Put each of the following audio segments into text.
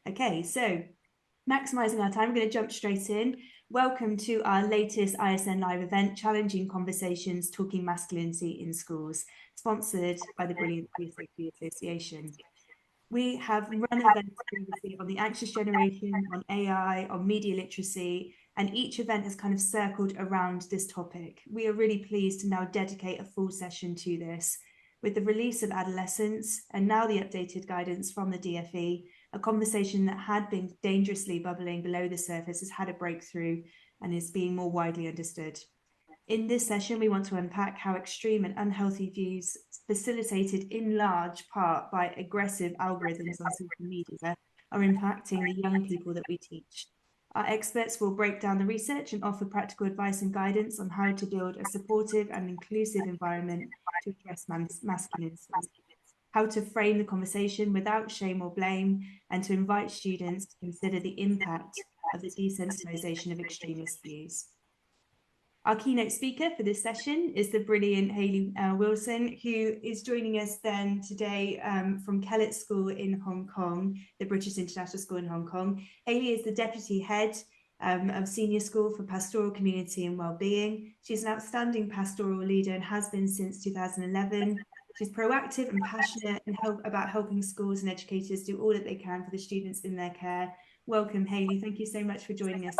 Okay, so maximising our time, we're going to jump straight in. Welcome to our latest ISN Live event, Challenging Conversations, Talking Masculinity in Schools, sponsored by the brilliant PSHE Association. We have run events previously on the anxious generation, on AI, on media literacy, and each event has kind of circled around this topic. We are really pleased to now dedicate a full session to this. With the release of Adolescence and now the updated guidance from the DfE, a conversation that had been dangerously bubbling below the surface has had a breakthrough and is being more widely understood. In this session, we want to unpack how extreme and unhealthy views, facilitated in large part by aggressive algorithms on social media, are impacting the young people that we teach. Our experts will break down the research and offer practical advice and guidance on how to build a supportive and inclusive environment to address masculinity, how to frame the conversation without shame or blame, and to invite students to consider the impact of the desensitisation of extremist views. Our keynote speaker for this session is the brilliant Hayley Wilson, who is joining us then today from Kellett School in Hong Kong, the British International School in Hong Kong. Hayley is the Deputy Head of Senior School for Pastoral Community and Wellbeing. She's an outstanding pastoral leader and has been since 2011. She's proactive and passionate about helping schools and educators do all that they can for the students in their care. Welcome, Hayley. Thank you so much for joining us.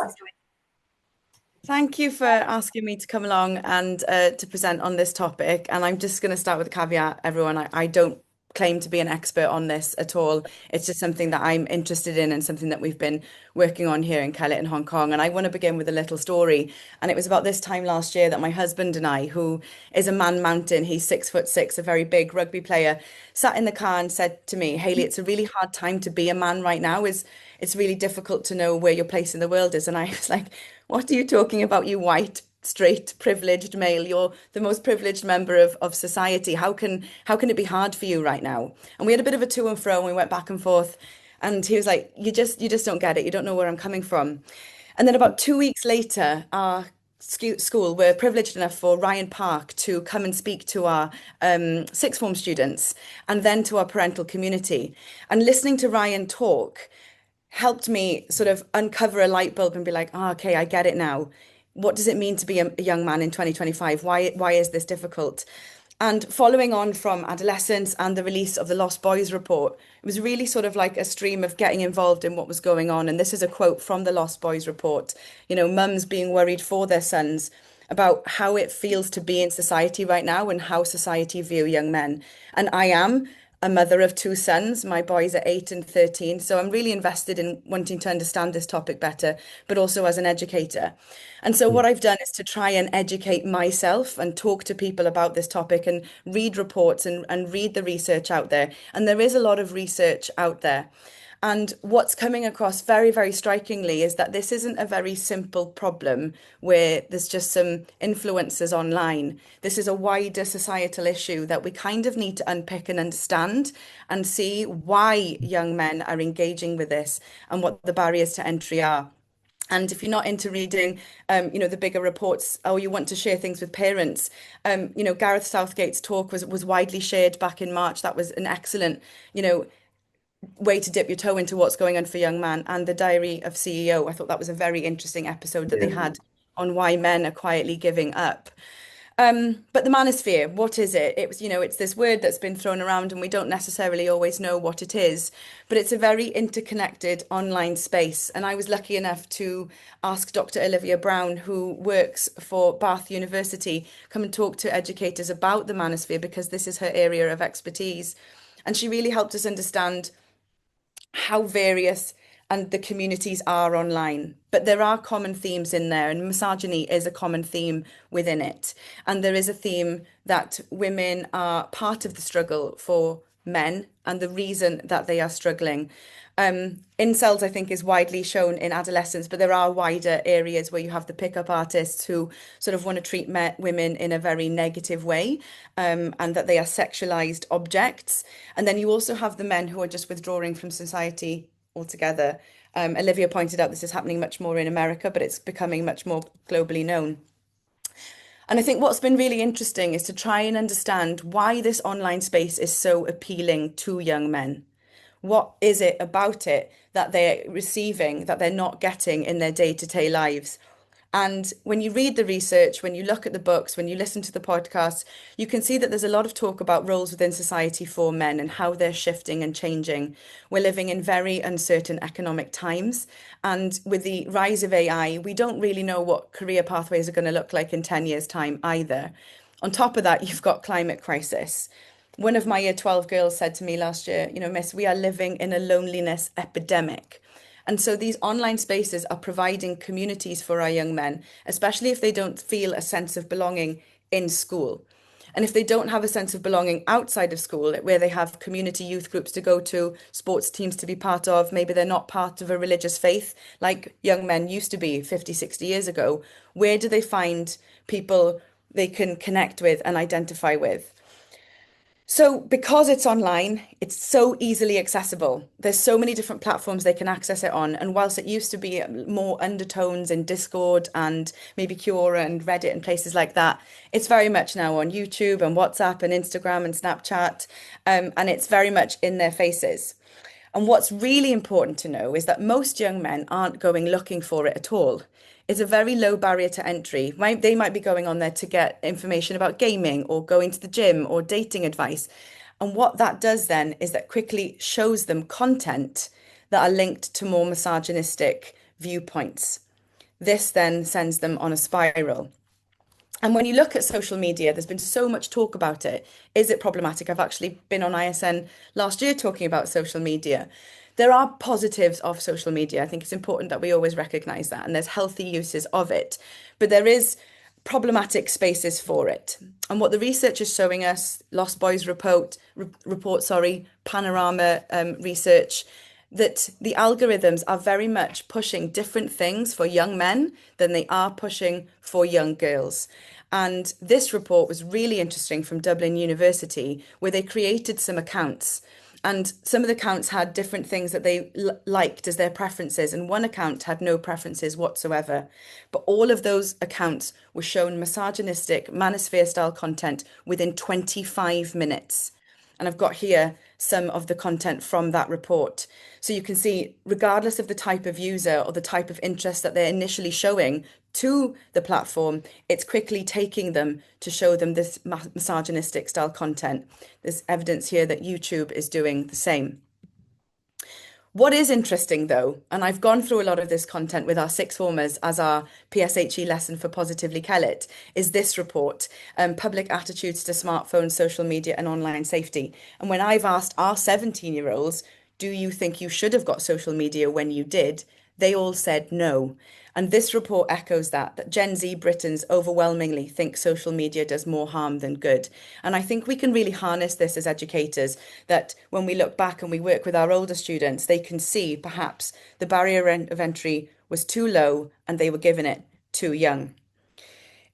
Thank you for asking me to come along and to present on this topic. And I'm just going to start with a caveat, everyone. I don't claim to be an expert on this at all. It's just something that I'm interested in and something that we've been working on here in Kellett in Hong Kong. And I want to begin with a little story. And it was about this time last year that my husband and I, who is a man mountain, he's 6'6", a very big rugby player, sat in the car and said to me, Hayley, it's a really hard time to be a man right now. It's really difficult to know where your place in the world is. And I was like, what are you talking about, you white, straight, privileged male? You're the most privileged member of society. How can it be hard for you right now? And we had a bit of a to and fro, and we went back and forth. And he was like, you just don't get it. You don't know where I'm coming from. And then about 2 weeks later, our school were privileged enough for Ryan Park to come and speak to our sixth form students and then to our parental community. And listening to Ryan talk helped me sort of uncover a light bulb and be like, oh, okay, I get it now. What does it mean to be a young man in 2025? Why is this difficult? And following on from Adolescence and the release of the Lost Boys report, it was really sort of like a stream of getting involved in what was going on. And this is a quote from the Lost Boys report, mums being worried for their sons about how it feels to be in society right now and how society view young men. And I am a mother of two sons. My boys are 8 and 13. So I'm really invested in wanting to understand this topic better, but also as an educator. And so what I've done is to try and educate myself and talk to people about this topic and read reports and read the research out there. And there is a lot of research out there. And what's coming across very, very strikingly is that this isn't a very simple problem where there's just some influences online. This is a wider societal issue that we kind of need to unpick and understand and see why young men are engaging with this and what the barriers to entry are. And if you're not into reading, the bigger reports, or you want to share things with parents, Gareth Southgate's talk was widely shared back in March. That was an excellent, way to dip your toe into what's going on for young man. And the Diary of CEO, I thought that was a very interesting episode that they had on why men are quietly giving up. But the manosphere, what is it? It's this word that's been thrown around and we don't necessarily always know what it is, but it's a very interconnected online space. And I was lucky enough to ask Dr. Olivia Brown, who works for Bath University, come and talk to educators about the manosphere because this is her area of expertise. And she really helped us understand how various and the communities are online. But there are common themes in there, and misogyny is a common theme within it. And there is a theme that women are part of the struggle for men and the reason that they are struggling. Incels, I think, is widely shown in adolescence, but there are wider areas where you have the pickup artists who sort of want to treat women in a very negative way, and that they are sexualized objects. And then you also have the men who are just withdrawing from society altogether. Olivia pointed out this is happening much more in America, but it's becoming much more globally known. And I think what's been really interesting is to try and understand why this online space is so appealing to young men. What is it about it that they're receiving that they're not getting in their day-to-day lives? And when you read the research, when you look at the books, when you listen to the podcasts, you can see that there's a lot of talk about roles within society for men and how they're shifting and changing. We're living in very uncertain economic times. And with the rise of AI, we don't really know what career pathways are going to look like in 10 years' time either. On top of that, you've got climate crisis. One of my year 12 girls said to me last year, Miss, we are living in a loneliness epidemic. And so these online spaces are providing communities for our young men, especially if they don't feel a sense of belonging in school. And if they don't have a sense of belonging outside of school, where they have community youth groups to go to, sports teams to be part of, maybe they're not part of a religious faith like young men used to be 50, 60 years ago, where do they find people they can connect with and identify with? So because it's online, it's so easily accessible. There's so many different platforms they can access it on. And whilst it used to be more undertones in Discord and maybe Quora and Reddit and places like that, it's very much now on YouTube and WhatsApp and Instagram and Snapchat. And it's very much in their faces. And what's really important to know is that most young men aren't going looking for it at all. It's a very low barrier to entry. They might be going on there to get information about gaming or going to the gym or dating advice. And what that does then is that quickly shows them content that are linked to more misogynistic viewpoints. This then sends them on a spiral. And when you look at social media, there's been so much talk about it. Is it problematic? I've actually been on ISN last year talking about social media. There are positives of social media. I think it's important that we always recognize that, and there's healthy uses of it. But there is problematic spaces for it. And what the research is showing us, Lost Boys Panorama research, that the algorithms are very much pushing different things for young men than they are pushing for young girls. And this report was really interesting from Dublin University, where they created some accounts. And some of the accounts had different things that they liked as their preferences, and one account had no preferences whatsoever. But all of those accounts were shown misogynistic, manosphere style content within 25 minutes. And I've got here some of the content from that report. So you can see, regardless of the type of user or the type of interest that they're initially showing to the platform, it's quickly taking them to show them this misogynistic style content. There's evidence here that YouTube is doing the same. What is interesting though, and I've gone through a lot of this content with our sixth formers as our PSHE lesson for Positively Kellet, is this report, Public Attitudes to Smartphones, Social Media and Online Safety. And when I've asked our 17-year-olds, do you think you should have got social media when you did? They all said no. And this report echoes that Gen Z Britons overwhelmingly think social media does more harm than good. And I think we can really harness this as educators, that when we look back and we work with our older students, they can see perhaps the barrier of entry was too low and they were given it too young.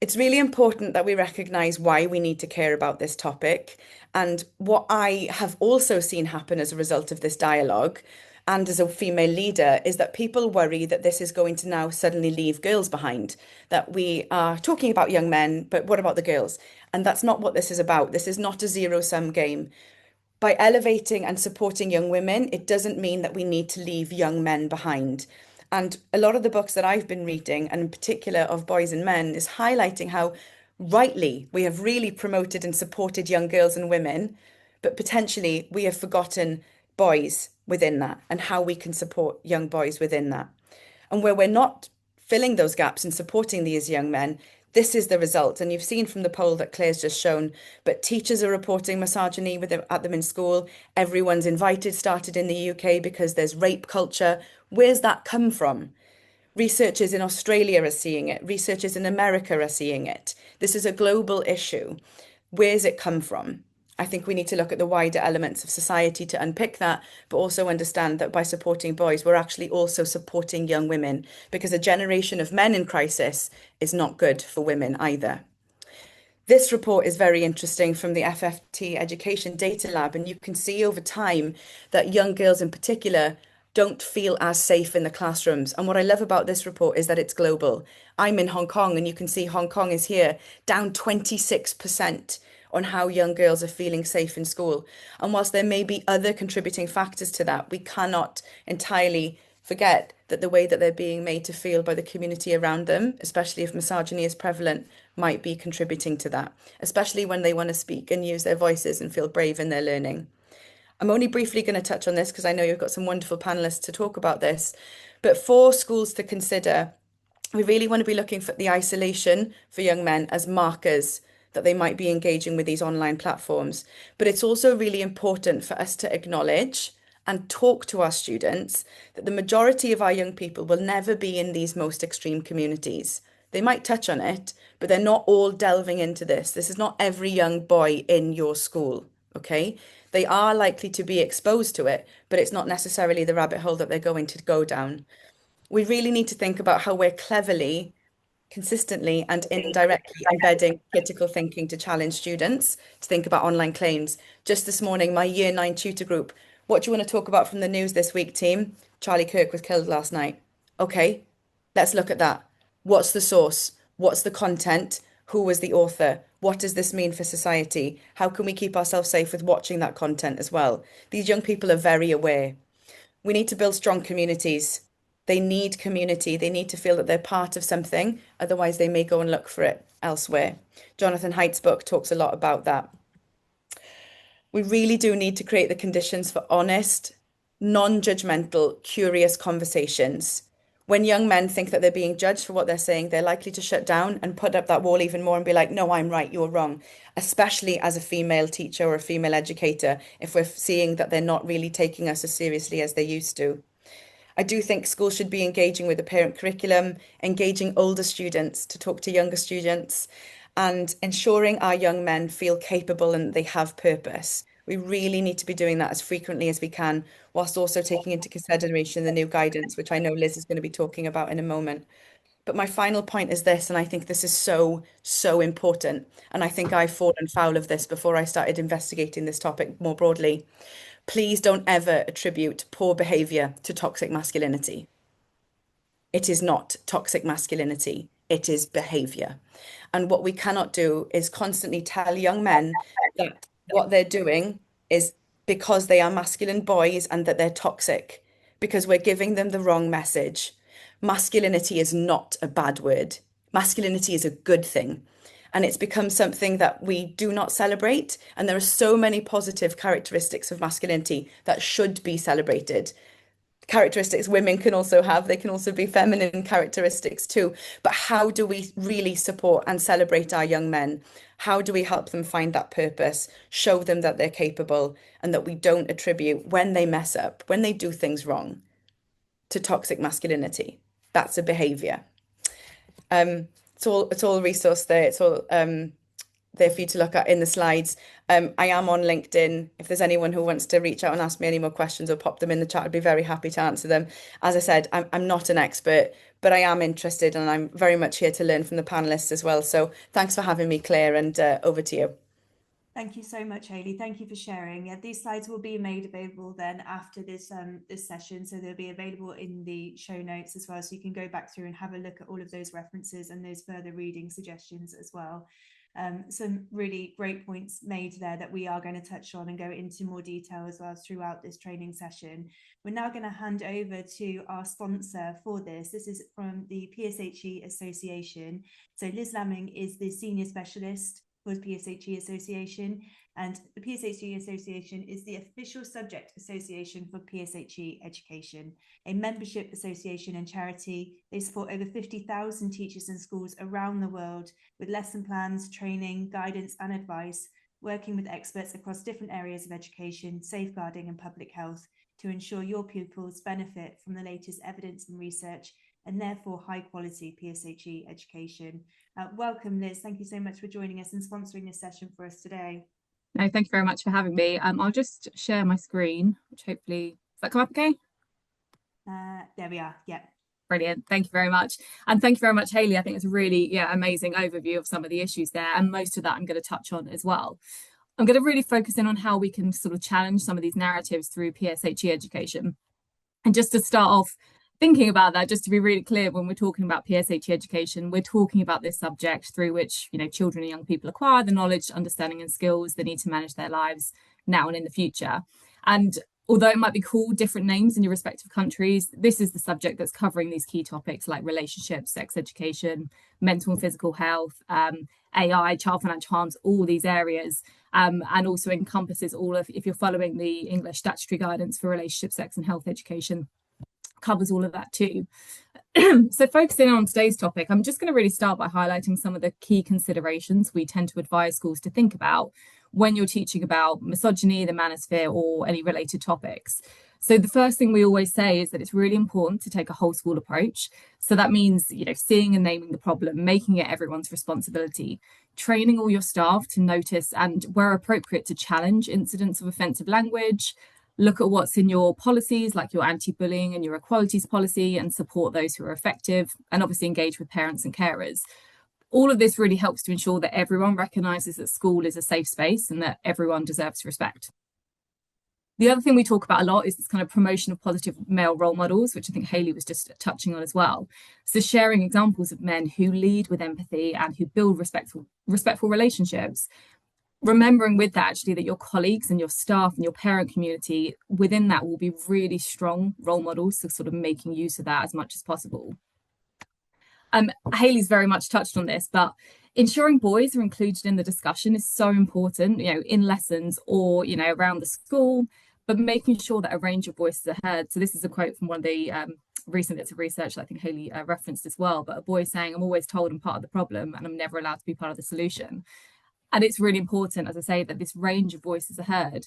It's really important that we recognise why we need to care about this topic. And what I have also seen happen as a result of this dialogue and as a female leader is that people worry that this is going to now suddenly leave girls behind, that we are talking about young men, but what about the girls? And that's not what this is about. This is not a zero-sum game. By elevating and supporting young women, it doesn't mean that we need to leave young men behind. And a lot of the books that I've been reading, and in particular of Boys and Men, is highlighting how rightly we have really promoted and supported young girls and women, but potentially we have forgotten boys within that and how we can support young boys within that. And where we're not filling those gaps and supporting these young men, this is the result. And you've seen from the poll that Claire's just shown, but teachers are reporting misogyny at them in school. Everyone's invited started in the UK because there's rape culture. Where's that come from? Researchers in Australia are seeing it. Researchers in America are seeing it. This is a global issue. Where's it come from? I think we need to look at the wider elements of society to unpick that, but also understand that by supporting boys, we're actually also supporting young women, because a generation of men in crisis is not good for women either. This report is very interesting from the FFT Education Data Lab, and you can see over time that young girls in particular don't feel as safe in the classrooms. And what I love about this report is that it's global. I'm in Hong Kong, and you can see Hong Kong is here, down 26% on how young girls are feeling safe in school. And whilst there may be other contributing factors to that, we cannot entirely forget that the way that they're being made to feel by the community around them, especially if misogyny is prevalent, might be contributing to that, especially when they want to speak and use their voices and feel brave in their learning. I'm only briefly going to touch on this because I know you've got some wonderful panelists to talk about this. But for schools to consider, we really want to be looking for the isolation for young men as markers that they might be engaging with these online platforms. But it's also really important for us to acknowledge and talk to our students that the majority of our young people will never be in these most extreme communities. They might touch on it, but they're not all delving into this. This is not every young boy in your school, okay? They are likely to be exposed to it, but it's not necessarily the rabbit hole that they're going to go down. We really need to think about how we're cleverly, consistently, and indirectly embedding critical thinking to challenge students to think about online claims. Just this morning, my year 9 tutor group, what do you want to talk about from the news this week, team? Charlie Kirk was killed last night. Okay, let's look at that. What's the source? What's the content? Who was the author? What does this mean for society? How can we keep ourselves safe with watching that content as well? These young people are very aware. We need to build strong communities. They need community. They need to feel that they're part of something. Otherwise, they may go and look for it elsewhere. Jonathan Haidt's book talks a lot about that. We really do need to create the conditions for honest, non-judgmental, curious conversations. When young men think that they're being judged for what they're saying, they're likely to shut down and put up that wall even more and be like, no, I'm right, you're wrong. Especially as a female teacher or a female educator, if we're seeing that they're not really taking us as seriously as they used to. I do think schools should be engaging with the parent curriculum, engaging older students to talk to younger students, and ensuring our young men feel capable and they have purpose. We really need to be doing that as frequently as we can, whilst also taking into consideration the new guidance, which I know Liz is going to be talking about in a moment. But my final point is this, and I think this is so, so important. And I think I've fallen foul of this before I started investigating this topic more broadly. Please don't ever attribute poor behavior to toxic masculinity. It is not toxic masculinity, it is behavior. And what we cannot do is constantly tell young men that what they're doing is because they are masculine boys and that they're toxic, because we're giving them the wrong message. Masculinity is not a bad word. Masculinity is a good thing. And it's become something that we do not celebrate. And there are so many positive characteristics of masculinity that should be celebrated. Characteristics women can also have, they can also be feminine characteristics too. But how do we really support and celebrate our young men? How do we help them find that purpose, show them that they're capable, and that we don't attribute when they mess up, when they do things wrong, to toxic masculinity? That's a behavior. It's all resource there. It's all there for you to look at in the slides. I am on LinkedIn. If there's anyone who wants to reach out and ask me any more questions or pop them in the chat, I'd be very happy to answer them. As I said, I'm not an expert, but I am interested and I'm very much here to learn from the panelists as well. So thanks for having me, Claire, and over to you. Thank you so much, Hayley. Thank you for sharing. Yeah, these slides will be made available then after this this session, so they'll be available in the show notes as well, so you can go back through and have a look at all of those references and those further reading suggestions as well. Some really great points made there that we are going to touch on and go into more detail as well throughout this training session. We're now going to hand over to our sponsor for this. This is from the PSHE Association. So Liz Lamming is the Senior Specialist for the PSHE Association, and the PSHE Association is the official subject association for PSHE education, a membership association and charity. They support over 50,000 teachers and schools around the world with lesson plans, training, guidance and advice, working with experts across different areas of education, safeguarding and public health to ensure your pupils benefit from the latest evidence and research and therefore high quality PSHE education. Welcome, Liz. Thank you so much for joining us and sponsoring this session for us today. No, thank you very much for having me. I'll just share my screen, which hopefully, does that come up okay? There we are, yeah. Brilliant. Thank you very much. And thank you very much, Hayley. I think it's a really amazing overview of some of the issues there. And most of that I'm going to touch on as well. I'm going to really focus in on how we can sort of challenge some of these narratives through PSHE education. And just to start off, thinking about that, just to be really clear, when we're talking about PSHE education, we're talking about this subject through which, you know, children and young people acquire the knowledge, understanding and skills they need to manage their lives now and in the future. And although it might be called different names in your respective countries, this is the subject that's covering these key topics like relationships, sex education, mental and physical health, AI, child financial harms, all these areas, and also encompasses all of, if you're following the English statutory guidance for relationship, sex and health education, covers all of that too. So focusing on today's topic, I'm just going to really start by highlighting some of the key considerations we tend to advise schools to think about when you're teaching about misogyny, the manosphere, or any related topics. So the first thing we always say is that it's really important to take a whole school approach. So that means, you know, seeing and naming the problem, making it everyone's responsibility, training all your staff to notice and, where appropriate, to challenge incidents of offensive language, look at what's in your policies, like your anti-bullying and your equalities policy, and support those who are effective, and obviously engage with parents and carers. All of this really helps to ensure that everyone recognises that school is a safe space and that everyone deserves respect. The other thing we talk about a lot is this kind of promotion of positive male role models, which I think Hayley was just touching on as well. So sharing examples of men who lead with empathy and who build respectful relationships. Remembering with that actually that your colleagues and your staff and your parent community within that will be really strong role models, so sort of making use of that as much as possible. Hayley's very much touched on this, but ensuring boys are included in the discussion is so important, you know, in lessons or, you know, around the school, but making sure that a range of voices are heard. So this is a quote from one of the recent bits of research that I think Hayley referenced as well, but a boy saying, "I'm always told I'm part of the problem and I'm never allowed to be part of the solution." And it's really important, as I say, that this range of voices are heard.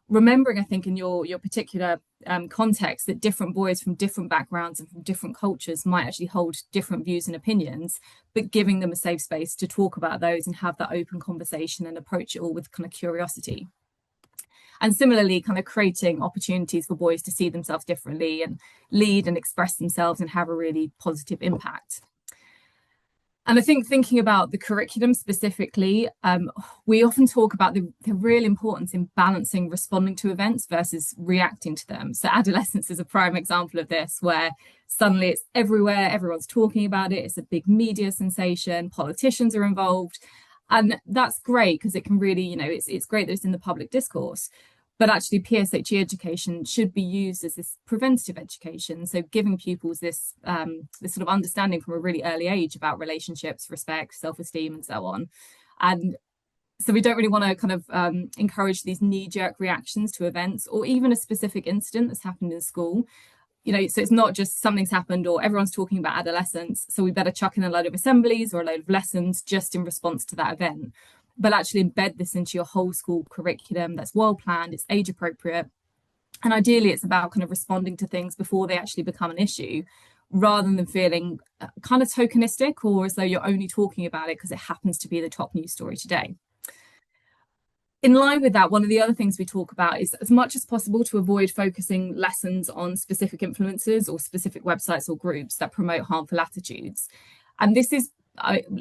Remembering, I think, in your particular context, that different boys from different backgrounds and from different cultures might actually hold different views and opinions, but giving them a safe space to talk about those and have that open conversation and approach it all with kind of curiosity. And similarly, kind of creating opportunities for boys to see themselves differently and lead and express themselves and have a really positive impact. And I think thinking about the curriculum specifically, we often talk about the real importance in balancing responding to events versus reacting to them. So adolescence is a prime example of this, where suddenly it's everywhere, everyone's talking about it, it's a big media sensation, politicians are involved. And that's great because it can really, you know, it's great that it's in the public discourse. But actually, PSHE education should be used as this preventative education. So giving pupils this sort of understanding from a really early age about relationships, respect, self-esteem, and so on. And so we don't really want to kind of encourage these knee-jerk reactions to events or even a specific incident that's happened in school. You know, so it's not just something's happened or everyone's talking about adolescence, so we better chuck in a load of assemblies or a load of lessons just in response to that event. But actually embed this into your whole school curriculum that's well planned, it's age appropriate. And ideally, it's about kind of responding to things before they actually become an issue, rather than feeling kind of tokenistic or as though you're only talking about it because it happens to be the top news story today. In line with that, one of the other things we talk about is, as much as possible, to avoid focusing lessons on specific influencers or specific websites or groups that promote harmful attitudes. And this is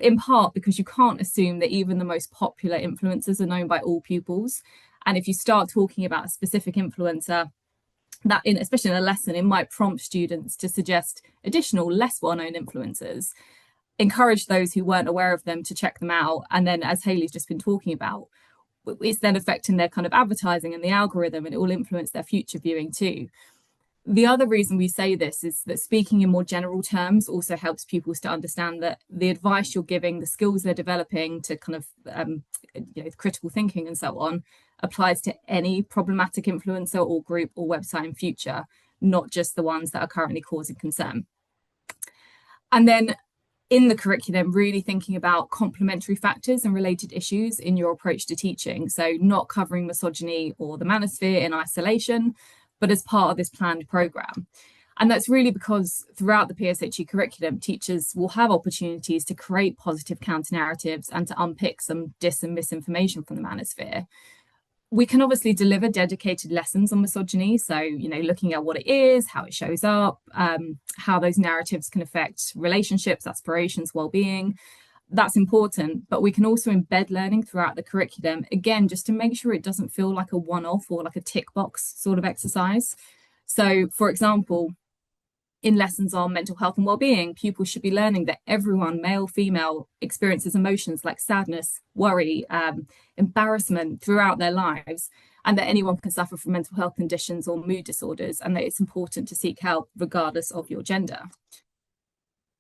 in part because you can't assume that even the most popular influencers are known by all pupils. And if you start talking about a specific influencer, that especially in a lesson, it might prompt students to suggest additional less well-known influencers, encourage those who weren't aware of them to check them out. And then, as Hayley's just been talking about, it's then affecting their kind of advertising and the algorithm, and it will influence their future viewing too. The other reason we say this is that speaking in more general terms also helps pupils to understand that the advice you're giving, the skills they're developing to kind of critical thinking and so on, applies to any problematic influencer or group or website in future, not just the ones that are currently causing concern. And then in the curriculum, really thinking about complementary factors and related issues in your approach to teaching. So not covering misogyny or the manosphere in isolation, but as part of this planned programme. And that's really because throughout the PSHE curriculum, teachers will have opportunities to create positive counter-narratives and to unpick some and misinformation from the manosphere. We can obviously deliver dedicated lessons on misogyny. So, you know, looking at what it is, how it shows up, how those narratives can affect relationships, aspirations, well-being. That's important, but we can also embed learning throughout the curriculum, again, just to make sure it doesn't feel like a one-off or like a tick box sort of exercise. So, for example, In lessons on mental health and well-being, pupils should be learning that everyone, male, female, experiences emotions like sadness, worry, embarrassment throughout their lives, and that anyone can suffer from mental health conditions or mood disorders, and that it's important to seek help regardless of your gender.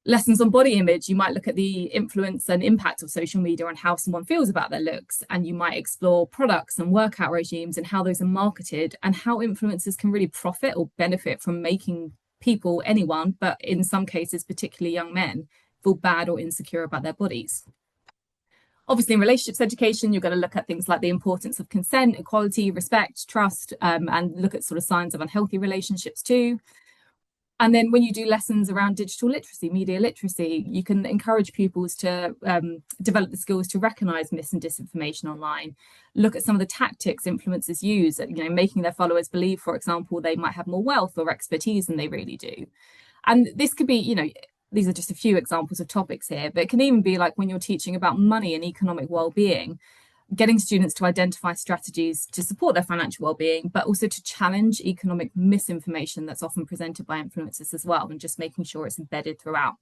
Lessons on body image, you might look at the influence and impact of social media on how someone feels about their looks, and you might explore products and workout regimes and how those are marketed, and how influencers can really profit or benefit from making people, anyone, but in some cases, particularly young men, feel bad or insecure about their bodies. Obviously, in relationships education, you're going to look at things like the importance of consent, equality, respect, trust, and look at sort of signs of unhealthy relationships too. And then when you do lessons around digital literacy, media literacy, you can encourage pupils to develop the skills to recognize mis and disinformation online, look at some of the tactics influencers use, making their followers believe, for example, they might have more wealth or expertise than they really do. And this could be, these are just a few examples of topics here, but it can even be like when you're teaching about money and economic well-being, getting students to identify strategies to support their financial well-being, but also to challenge economic misinformation that's often presented by influencers as well, and just making sure it's embedded throughout.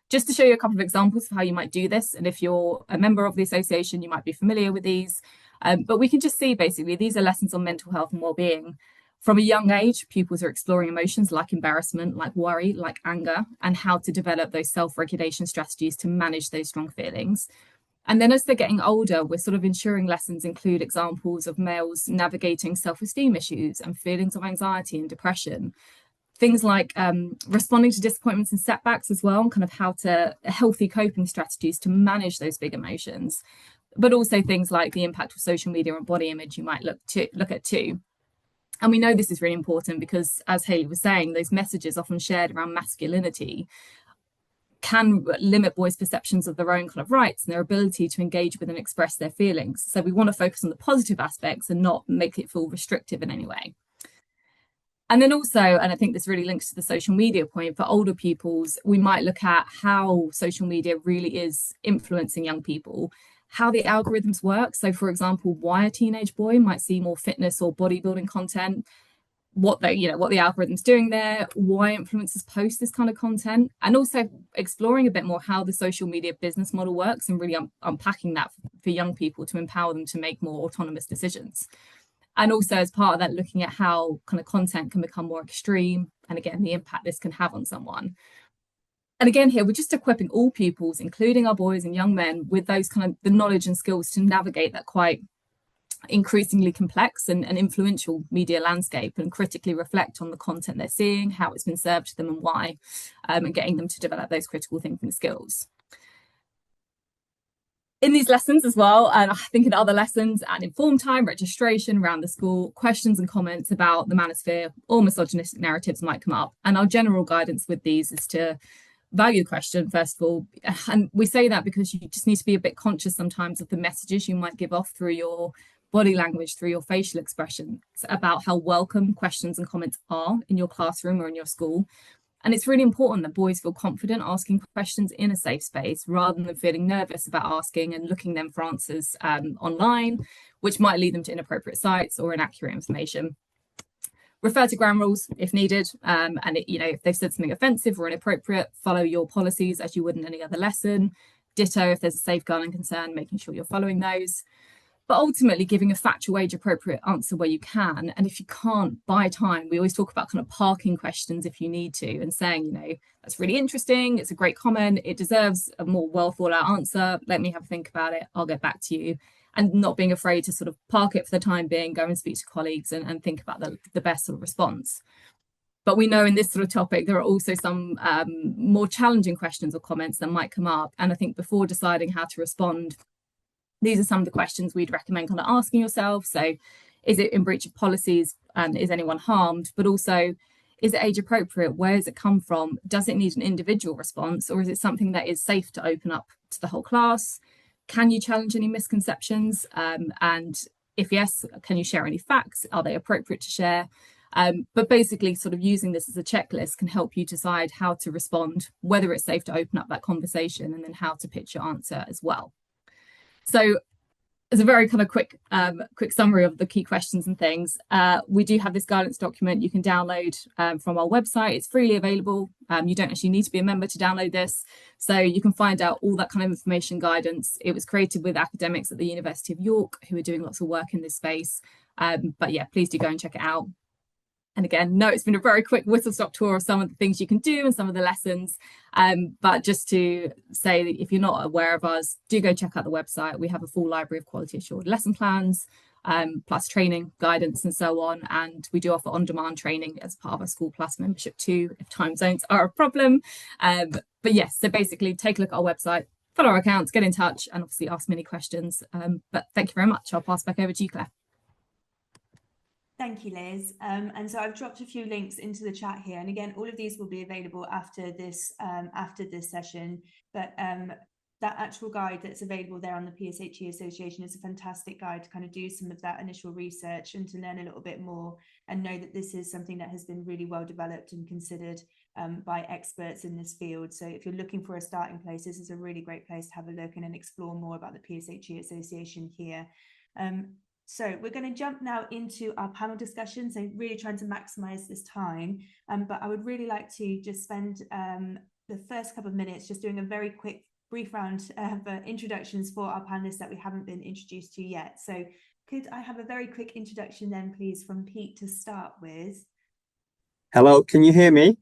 Just to show you a couple of examples of how you might do this, and if you're a member of the association, you might be familiar with these, but we can just see basically these are lessons on mental health and well-being. From a young age, pupils are exploring emotions like embarrassment, like worry, like anger, and how to develop those self-regulation strategies to manage those strong feelings. And then as they're getting older, we're sort of ensuring lessons include examples of males navigating self-esteem issues and feelings of anxiety and depression. Things like responding to disappointments and setbacks as well, and kind of how to healthy coping strategies to manage those big emotions. But also things like the impact of social media on body image you might look at too. And we know this is really important because, as Hayley was saying, those messages often shared around masculinity can limit boys' perceptions of their own kind of rights and their ability to engage with and express their feelings. So we want to focus on the positive aspects and not make it feel restrictive in any way. And then also, and I think this really links to the social media point, for older pupils, we might look at how social media really is influencing young people, how the algorithms work. So for example, why a teenage boy might see more fitness or bodybuilding content, what the algorithm's doing there, why influencers post this kind of content, and also exploring a bit more how the social media business model works and really unpacking that for young people to empower them to make more autonomous decisions. And also as part of that, looking at how kind of content can become more extreme, and again, the impact this can have on someone. And again, here, we're just equipping all pupils, including our boys and young men, with those kind of the knowledge and skills to navigate that quite increasingly complex and influential media landscape, and critically reflect on the content they're seeing, how it's been served to them and why, and getting them to develop those critical thinking skills. In these lessons as well, and I think in other lessons and in form time, registration around the school, questions and comments about the manosphere or misogynistic narratives might come up. And our general guidance with these is to value the question, first of all. And we say that because you just need to be a bit conscious sometimes of the messages you might give off through your body language, through your facial expressions, about how welcome questions and comments are in your classroom or in your school. And it's really important that boys feel confident asking questions in a safe space rather than feeling nervous about asking and looking them for answers online, which might lead them to inappropriate sites or inaccurate information. Refer to ground rules if needed, and if they've said something offensive or inappropriate, follow your policies as you would in any other lesson. Ditto if there's a safeguarding concern, making sure you're following those. But ultimately giving a factual age appropriate answer where you can. And if you can't, buy time. We always talk about kind of parking questions if you need to, and saying, that's really interesting, it's a great comment, it deserves a more well thought out answer, let me have a think about it, I'll get back to you. And not being afraid to sort of park it for the time being, go and speak to colleagues and think about the best sort of response. But we know in this sort of topic, there are also some more challenging questions or comments that might come up. And I think before deciding how to respond, these are some of the questions we'd recommend kind of asking yourself. So is it in breach of policies, and is anyone harmed? But also, is it age appropriate? Where does it come from? Does it need an individual response, or is it something that is safe to open up to the whole class? Can you challenge any misconceptions? And if yes, can you share any facts? Are they appropriate to share? But basically sort of using this as a checklist can help you decide how to respond, whether it's safe to open up that conversation, and then how to pitch your answer as well. So as a very kind of quick summary of the key questions and things, we do have this guidance document you can download from our website. It's freely available. You don't actually need to be a member to download this. So you can find out all that kind of information guidance. It was created with academics at the University of York who are doing lots of work in this space. But yeah, please do go and check it out. And again, no, it's been a very quick whistle-stop tour of some of the things you can do and some of the lessons. But just to say that if you're not aware of us, do go check out the website. We have a full library of quality assured lesson plans, plus training, guidance, and so on. And we do offer on-demand training as part of our School Plus membership too, if time zones are a problem. But yes, so basically take a look at our website, follow our accounts, get in touch, and obviously ask many questions. But thank you very much. I'll pass back over to you, Claire. Thank you, Liz. And so I've dropped a few links into the chat here. And again, all of these will be available after this session. But that actual guide that's available there on the PSHE Association is a fantastic guide to kind of do some of that initial research and to learn a little bit more and know that this is something that has been really well developed and considered by experts in this field. So if you're looking for a starting place, this is a really great place to have a look and then explore more about the PSHE Association here. So we're going to jump now into our panel discussion, so really trying to maximise this time. But I would really like to just spend the first couple of minutes just doing a very quick, brief round of introductions for our panellists that we haven't been introduced to yet. So could I have a very quick introduction then, please, from Pete to start with? Hello, can you hear me?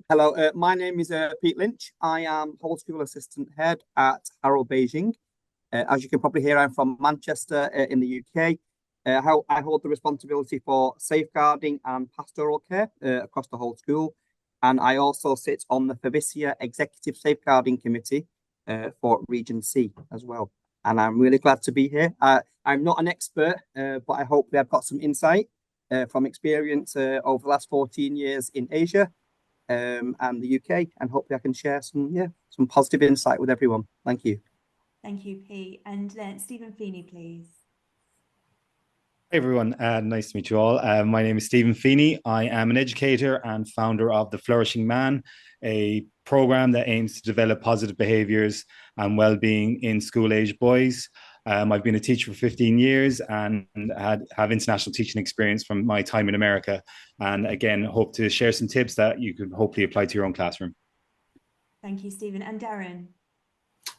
Hello, my name is Pete Lynch. I am Whole School Assistant Head at Harold Beijing. As you can probably hear, I'm from Manchester in the UK. I hold the responsibility for safeguarding and pastoral care across the whole school. And I also sit on the Fevisia Executive Safeguarding Committee for Region C as well. And I'm really glad to be here. I'm not an expert, but I hope I've got some insight from experience over the last 14 years in Asia and the UK. And hopefully I can share some positive insight with everyone. Thank you. Thank you, Pete. And then Stephen Feeney, please. Hey everyone, nice to meet you all. My name is Stephen Feeney. I am an educator and founder of The Flourishing Man, a program that aims to develop positive behaviours and well-being in school-age boys. I've been a teacher for 15 years and have international teaching experience from my time in America. And again, hope to share some tips that you can hopefully apply to your own classroom. Thank you, Stephen. And Darren.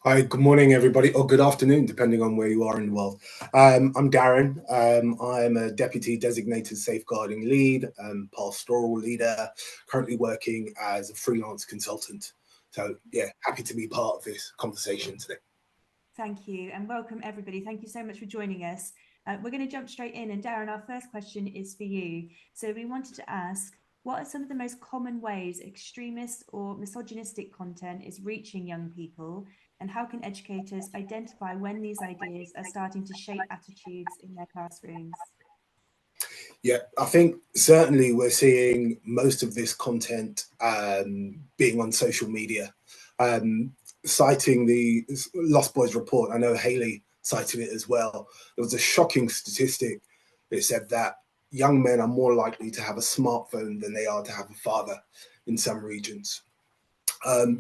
Hi, good morning, everybody, or good afternoon, depending on where you are in the world. I'm Darren. I'm a Deputy Designated Safeguarding Lead, pastoral leader, currently working as a freelance consultant. So, yeah, happy to be part of this conversation today. Thank you, and welcome, everybody. Thank you so much for joining us. We're going to jump straight in, and Darren, our first question is for you. So we wanted to ask, what are some of the most common ways extremist or misogynistic content is reaching young people? And how can educators identify when these ideas are starting to shape attitudes in their classrooms? Yeah, I think certainly we're seeing most of this content being on social media. Citing the Lost Boys report, I know Haley cited it as well. There was a shocking statistic that said that young men are more likely to have a smartphone than they are to have a father in some regions.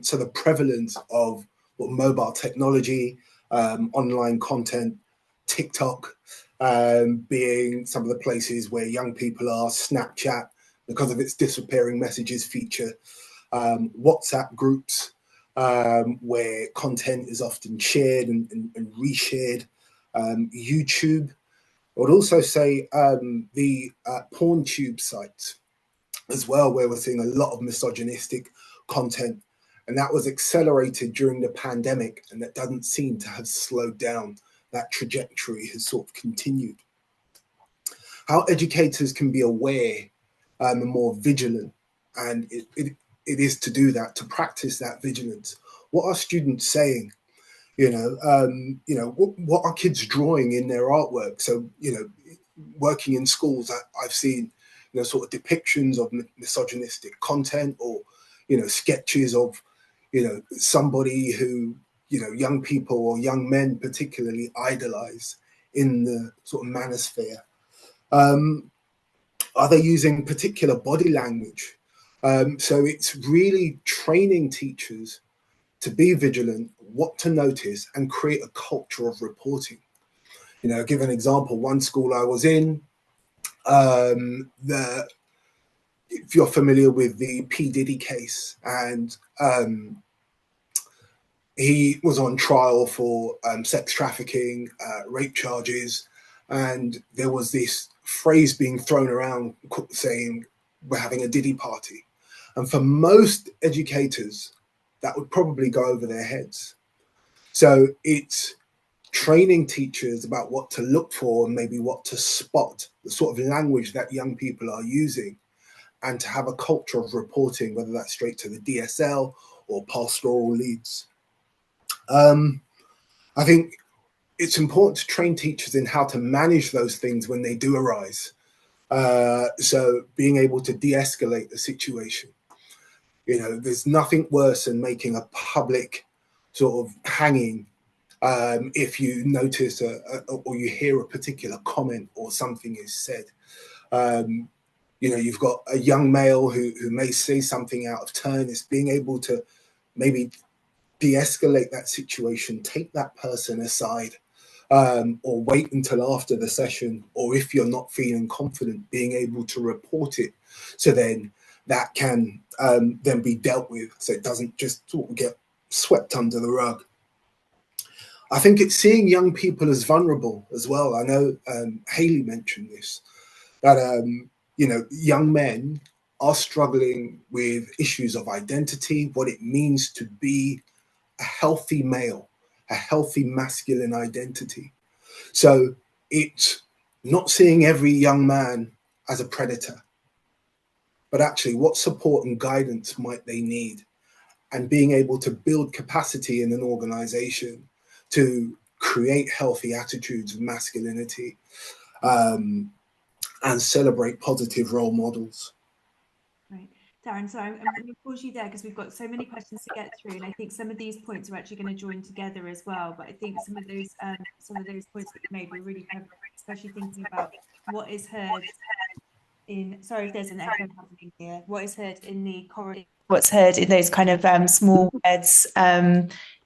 So the prevalence of mobile technology, online content, TikTok being some of the places where young people are, Snapchat, because of its disappearing messages feature, WhatsApp groups where content is often shared and reshared, YouTube. I would also say the PornTube sites as well, where we're seeing a lot of misogynistic content. And that was accelerated during the pandemic, and that doesn't seem to have slowed down. That trajectory has sort of continued. How educators can be aware and more vigilant, and it is to do that, to practice that vigilance. What are students saying? What are kids drawing in their artwork? So, working in schools, I've seen, sort of depictions of misogynistic content, or, sketches of, somebody who, young people or young men particularly idolize in the sort of manosphere. Are they using particular body language? So it's really training teachers to be vigilant, what to notice, and create a culture of reporting. You know, give an example. One school I was in, if you're familiar with the P. Diddy case, and he was on trial for sex trafficking, rape charges, and there was this phrase being thrown around saying, we're having a Diddy party. And for most educators, that would probably go over their heads. So it's training teachers about what to look for and maybe what to spot, the sort of language that young people are using, and to have a culture of reporting, whether that's straight to the DSL or pastoral leads. I think it's important to train teachers in how to manage those things when they do arise. So being able to de-escalate the situation. You know, there's nothing worse than making a public sort of hanging if you notice or you hear a particular comment or something is said. You know, you've got a young male who may say something out of turn. It's being able to maybe de-escalate that situation, take that person aside, or wait until after the session, or if you're not feeling confident, being able to report it, so then that can then be dealt with, so it doesn't just sort of get swept under the rug. I think it's seeing young people as vulnerable as well. I know Hayley mentioned this, that you know, young men are struggling with issues of identity, what it means to be a healthy male, a healthy masculine identity. So it's not seeing every young man as a predator, but actually what support and guidance might they need, and being able to build capacity in an organization to create healthy attitudes of masculinity, and celebrate positive role models. Right. Darren, so I'm going to pause you there because we've got so many questions to get through, and I think some of these points are actually going to join together as well. But I think some of those points that you made were really kind of, especially thinking about what is heard in. Sorry if there's an echo happening here. What is heard in the corridor? What's heard in those kind of small words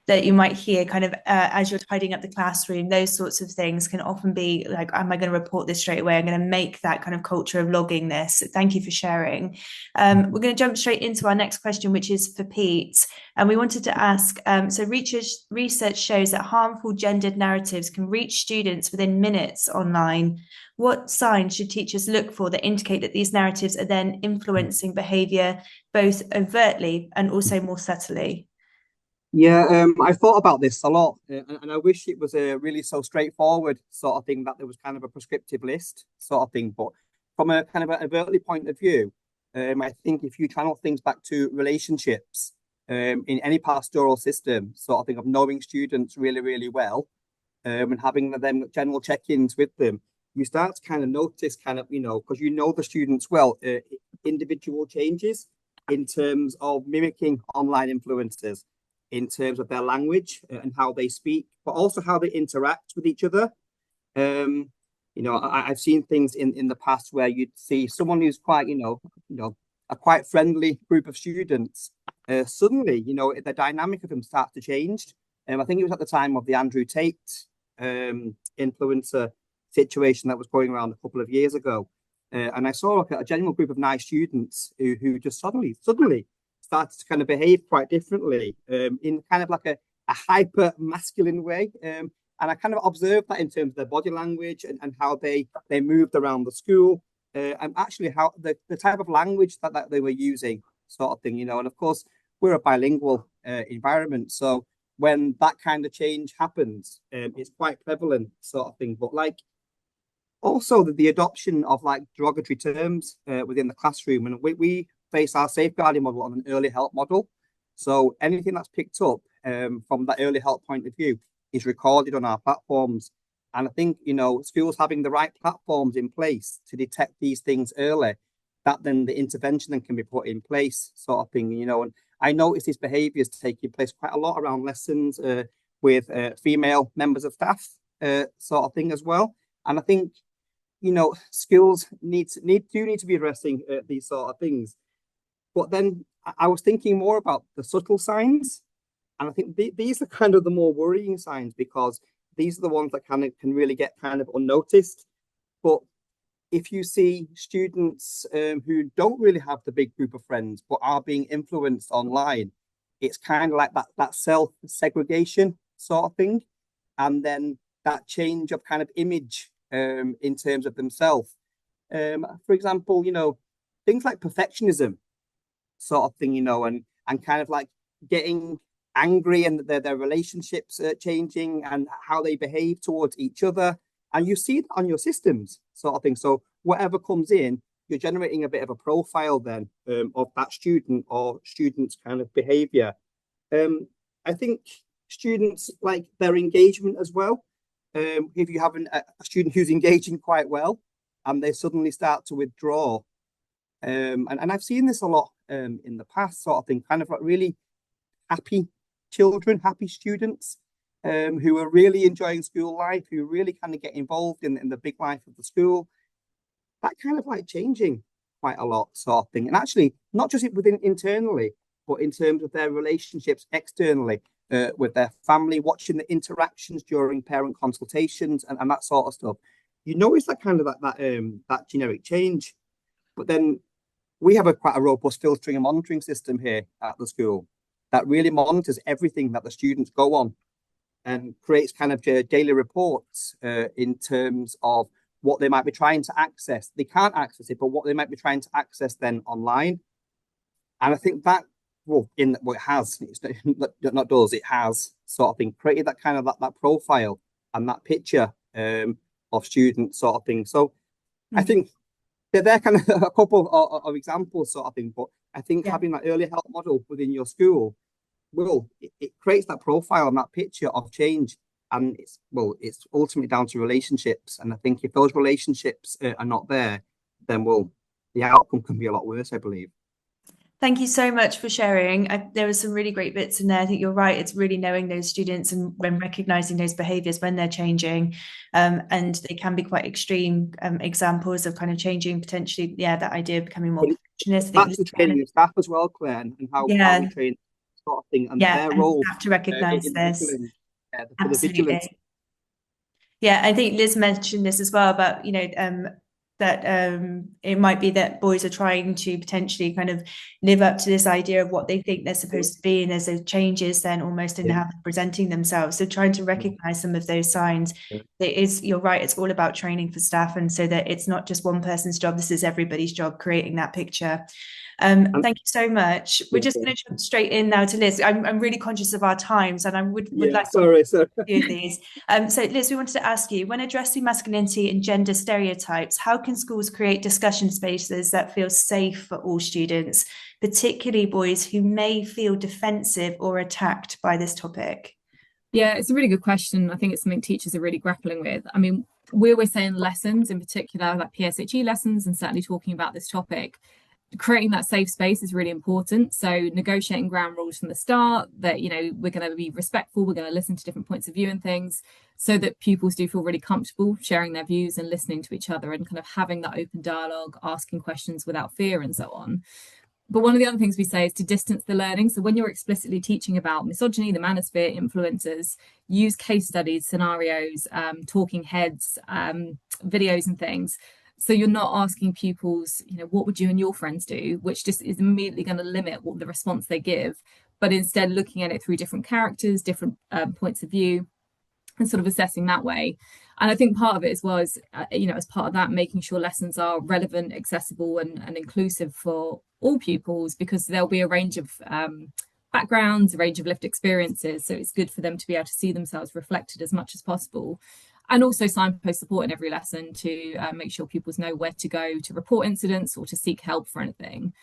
that you might hear kind of as you're tidying up the classroom. Those sorts of things can often be like, am I going to report this straight away? I'm going to make that kind of culture of logging this. Thank you for sharing. We're going to jump straight into our next question, which is for Pete. And we wanted to ask, so research shows that harmful gendered narratives can reach students within minutes online. What signs should teachers look for that indicate that these narratives are then influencing behaviour both overtly and also more subtly? Yeah, I thought about this a lot, and I wish it was a really so straightforward sort of thing, that there was kind of a prescriptive list sort of thing. But from a kind of an overtly point of view, I think if you channel things back to relationships in any pastoral system, sort of thing, of knowing students really, really well, and having them general check-ins with them, you start to kind of notice kind of, you know, because you know the students well, individual changes in terms of mimicking online influencers, in terms of their language and how they speak, but also how they interact with each other. You know, I've seen things in the past where you'd see someone who's quite, you know, a quite friendly group of students. Suddenly, you know, the dynamic of them starts to change. I think it was at the time of the Andrew Tate influencer situation that was going around a couple of years ago. And I saw like a general group of nice students who just suddenly started to kind of behave quite differently, in kind of like a hyper masculine way. And I kind of observed that in terms of their body language and how they moved around the school, and actually how the type of language that they were using, sort of thing, you know. And of course, we're a bilingual environment. So when that kind of change happens, it's quite prevalent, sort of thing. But like, also the adoption of like derogatory terms within the classroom. And we base our safeguarding model on an early help model. So anything that's picked up from that early help point of view is recorded on our platforms. And I think, you know, schools having the right platforms in place to detect these things early, that then the intervention then can be put in place, sort of thing, you know. And I noticed these behaviours taking place quite a lot around lessons with female members of staff, sort of thing as well. And I think, you know, schools need to be addressing these sort of things. But then I was thinking more about the subtle signs. And I think these are kind of the more worrying signs, because these are the ones that can really get kind of unnoticed. But if you see students who don't really have the big group of friends but are being influenced online, it's kind of like that self-segregation sort of thing, and then that change of kind of image in terms of themselves. For example, things like perfectionism sort of thing, and kind of like getting angry and their relationships changing and how they behave towards each other. And you see it on your systems sort of thing. So whatever comes in, you're generating a bit of a profile then of that student or student's kind of behavior. I think students like their engagement as well. If you have a student who's engaging quite well and they suddenly start to withdraw, and I've seen this a lot in the past sort of thing, kind of like really happy children, happy students who are really enjoying school life, who really kind of get involved in the big life of the school. That kind of like changing quite a lot sort of thing. And actually, not just within internally, but in terms of their relationships externally with their family, watching the interactions during parent consultations and that sort of stuff. You notice that kind of that generic change. But then we have quite a robust filtering and monitoring system here at the school that really monitors everything that the students go on and creates kind of daily reports in terms of what they might be trying to access. They can't access it, but what they might be trying to access then online. And I think that, it has, it's not does, it has sort of thing, created that kind of that profile and that picture of students sort of thing. So I think they're kind of a couple of examples sort of thing, but I think having that early help model within your school, it creates that profile and that picture of change. And it's ultimately down to relationships. And I think if those relationships are not there, then the outcome can be a lot worse, I believe. Thank you so much for sharing. There were some really great bits in there. I think you're right. It's really knowing those students and when recognizing those behaviors when they're changing. And they can be quite extreme examples of kind of changing potentially, that idea of becoming more perfectionist. That's the training of staff as well, Claire, and how we train sort of thing and their role. Have to recognize this. Absolutely. Yeah, I think Liz mentioned this as well about, that it might be that boys are trying to potentially kind of live up to this idea of what they think they're supposed to be, and there's those changes then almost in how they're presenting themselves. So trying to recognize some of those signs. You're right, it's all about training for staff, and so that it's not just one person's job, this is everybody's job, creating that picture. Thank you so much. We're just going to jump straight in now to Liz. I'm really conscious of our times, and I would like to do these. So Liz, we wanted to ask you, when addressing masculinity and gender stereotypes, how can schools create discussion spaces that feel safe for all students, particularly boys who may feel defensive or attacked by this topic? Yeah, it's a really good question. I think it's something teachers are really grappling with. I mean, we always say in lessons, in particular, like PSHE lessons, and certainly talking about this topic, creating that safe space is really important. So negotiating ground rules from the start that, we're going to be respectful, we're going to listen to different points of view and things, so that pupils do feel really comfortable sharing their views and listening to each other and kind of having that open dialogue, asking questions without fear and so on. But one of the other things we say is to distance the learning. So when you're explicitly teaching about misogyny, the manosphere, influencers, use case studies, scenarios, talking heads, videos and things. So you're not asking pupils, what would you and your friends do, which just is immediately going to limit what the response they give, but instead looking at it through different characters, different points of view, and sort of assessing that way. And I think part of it as well is, as part of that, making sure lessons are relevant, accessible and inclusive for all pupils, because there'll be a range of backgrounds, a range of lived experiences. So it's good for them to be able to see themselves reflected as much as possible. And also signpost support in every lesson to make sure pupils know where to go to report incidents or to seek help for anything.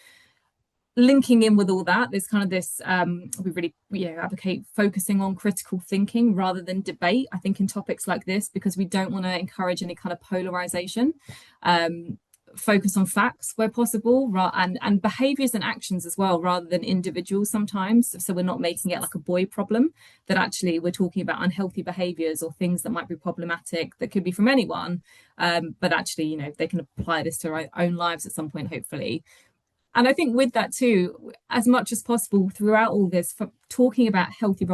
Linking in with all that, there's kind of this, we really advocate focusing on critical thinking rather than debate, I think, in topics like this, because we don't want to encourage any kind of polarization. Focus on facts where possible, and behaviors and actions as well, rather than individuals sometimes. So we're not making it like a boy problem, that actually we're talking about unhealthy behaviors or things that might be problematic that could be from anyone, but actually, they can apply this to our own lives at some point, hopefully. And I think with that too, as much as possible throughout all this, talking about healthy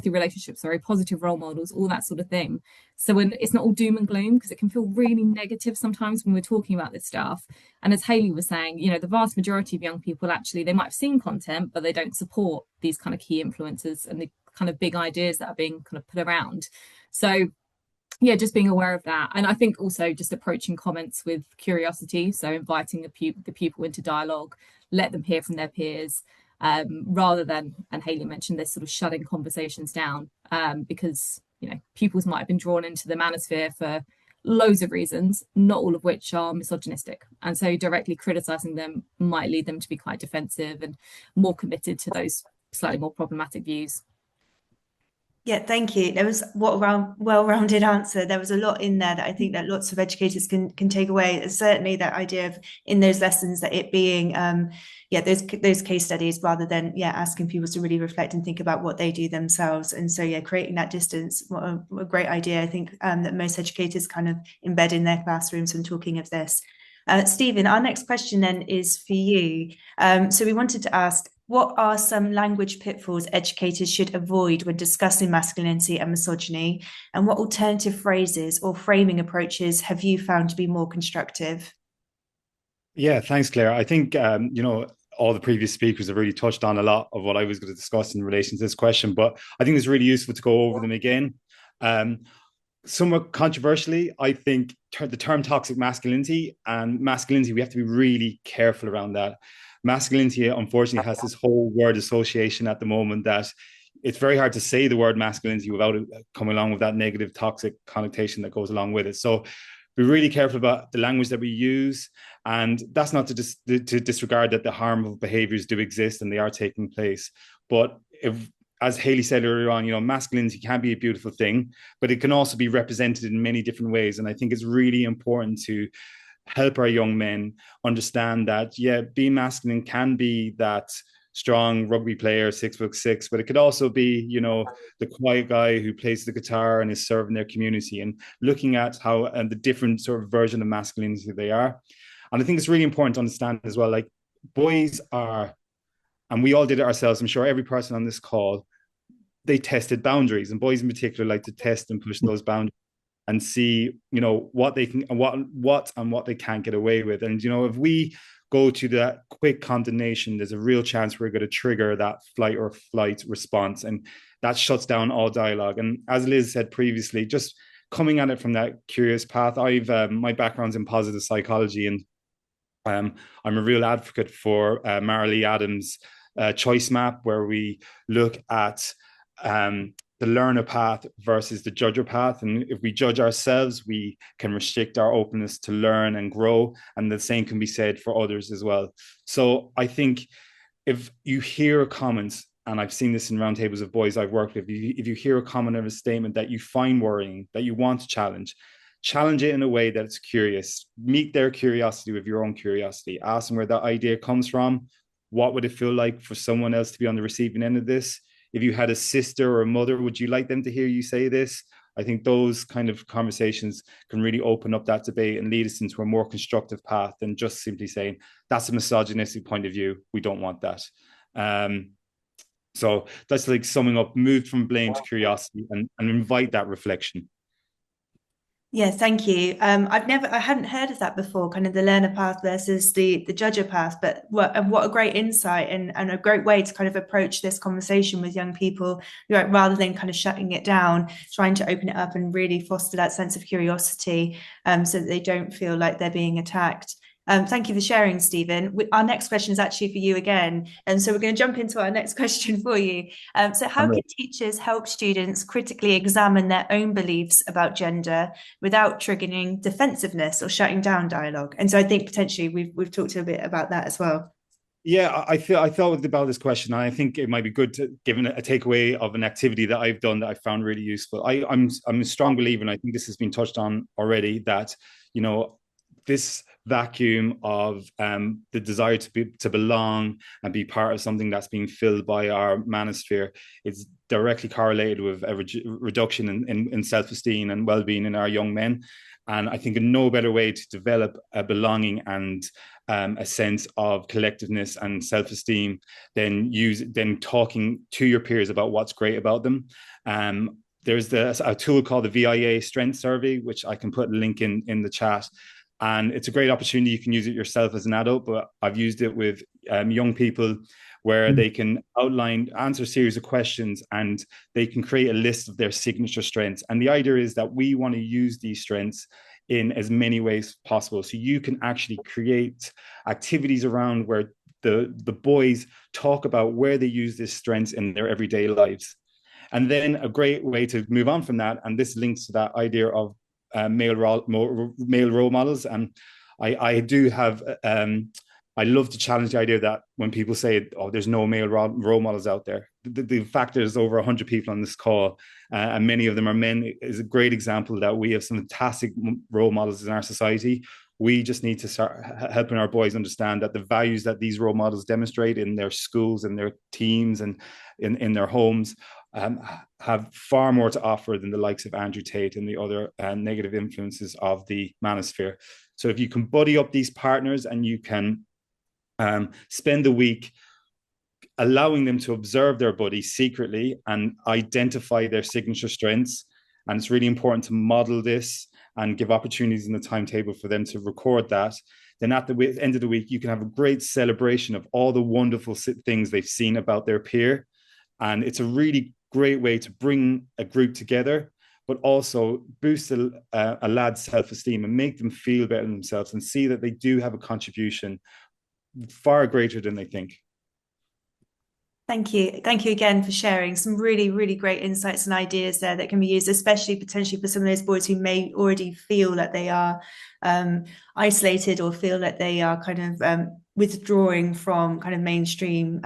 relationships, positive role models, all that sort of thing. So when it's not all doom and gloom, because it can feel really negative sometimes when we're talking about this stuff. And as Hayley was saying, the vast majority of young people actually, they might have seen content, but they don't support these kind of key influencers and the kind of big ideas that are being kind of put around. So yeah, just being aware of that. And I think also just approaching comments with curiosity. So inviting the pupil into dialogue, let them hear from their peers, rather than, and Hayley mentioned this, sort of shutting conversations down, because, pupils might have been drawn into the manosphere for loads of reasons, not all of which are misogynistic. And so directly criticizing them might lead them to be quite defensive and more committed to those slightly more problematic views. Yeah, thank you. There was well-rounded answer. There was a lot in there that I think that lots of educators can take away. Certainly that idea of in those lessons that it being those case studies rather than asking people to really reflect and think about what they do themselves. And so creating that distance, what a great idea. I think that most educators kind of embed in their classrooms when talking of this. Stephen, our next question then is for you. So we wanted to ask, what are some language pitfalls educators should avoid when discussing masculinity and misogyny? And what alternative phrases or framing approaches have you found to be more constructive? Yeah, thanks, Claire. I think, all the previous speakers have really touched on a lot of what I was going to discuss in relation to this question, but I think it's really useful to go over them again. Somewhat controversially, I think the term toxic masculinity and masculinity, we have to be really careful around that. Masculinity, unfortunately, has this whole word association at the moment that it's very hard to say the word masculinity without it coming along with that negative toxic connotation that goes along with it. So be really careful about the language that we use. And that's not to disregard that the harmful behaviors do exist and they are taking place. But as Hayley said earlier on, masculinity can be a beautiful thing, but it can also be represented in many different ways. And I think it's really important to help our young men understand that, being masculine can be that strong rugby player, 6'6", but it could also be, the quiet guy who plays the guitar and is serving their community, and looking at how and the different sort of version of masculinity they are. And I think it's really important to understand as well, like boys are, and we all did it ourselves, I'm sure every person on this call, they tested boundaries, and boys in particular like to test and push those boundaries and see, what they can, what they can't get away with. And, if we go to that quick condemnation, there's a real chance we're going to trigger that flight or flight response. And that shuts down all dialogue. And as Liz said previously, just coming at it from that curious path, my background's in positive psychology, and I'm a real advocate for Marilee Adams' choice map, where we look at the learner path versus the judger path. And if we judge ourselves, we can restrict our openness to learn and grow. And the same can be said for others as well. So I think if you hear comments, and I've seen this in roundtables of boys I've worked with, if you hear a comment or a statement that you find worrying, that you want to challenge it in a way that it's curious. Meet their curiosity with your own curiosity. Ask them where that idea comes from. What would it feel like for someone else to be on the receiving end of this? If you had a sister or a mother, would you like them to hear you say this? I think those kind of conversations can really open up that debate and lead us into a more constructive path than just simply saying, that's a misogynistic point of view, we don't want that. So that's like summing up, move from blame to curiosity and invite that reflection. Yeah, thank you. I hadn't heard of that before, kind of the learner path versus the judger path, but what a great insight and a great way to kind of approach this conversation with young people, rather than kind of shutting it down, trying to open it up and really foster that sense of curiosity, so that they don't feel like they're being attacked. Thank you for sharing, Stephen. Our next question is actually for you again. And so we're going to jump into our next question for you. So how can teachers help students critically examine their own beliefs about gender without triggering defensiveness or shutting down dialogue? And so I think potentially we've talked a bit about that as well. Yeah, I thought about this question, and I think it might be good to give a takeaway of an activity that I've done that I found really useful. I'm a strong believer, and I think this has been touched on already, that, this vacuum of the desire to belong and be part of something that's being filled by our manosphere is directly correlated with a reduction in self-esteem and well-being in our young men. And I think no better way to develop a belonging and a sense of collectiveness and self-esteem than talking to your peers about what's great about them. There's a tool called the VIA Strength Survey, which I can put a link in the chat. And it's a great opportunity. You can use it yourself as an adult, but I've used it with young people where they can answer a series of questions, and they can create a list of their signature strengths. And the idea is that we want to use these strengths in as many ways as possible. So you can actually create activities around where the boys talk about where they use these strengths in their everyday lives. And then a great way to move on from that, and this links to that idea of male role models. And I do have I love to challenge the idea that when people say, oh, there's no male role models out there, the fact there's over 100 people on this call, and many of them are men, is a great example that we have some fantastic role models in our society. We just need to start helping our boys understand that the values that these role models demonstrate in their schools and their teams and in their homes have far more to offer than the likes of Andrew Tate and the other negative influences of the manosphere. So if you can buddy up these partners and you can spend the week allowing them to observe their buddies secretly and identify their signature strengths, and it's really important to model this and give opportunities in the timetable for them to record that, then at the end of the week, you can have a great celebration of all the wonderful things they've seen about their peer. And it's a really great way to bring a group together, but also boost a lad's self-esteem and make them feel better themselves and see that they do have a contribution far greater than they think. Thank you. Thank you again for sharing some really, really great insights and ideas there that can be used, especially potentially for some of those boys who may already feel that they are isolated or feel that they are kind of withdrawing from kind of mainstream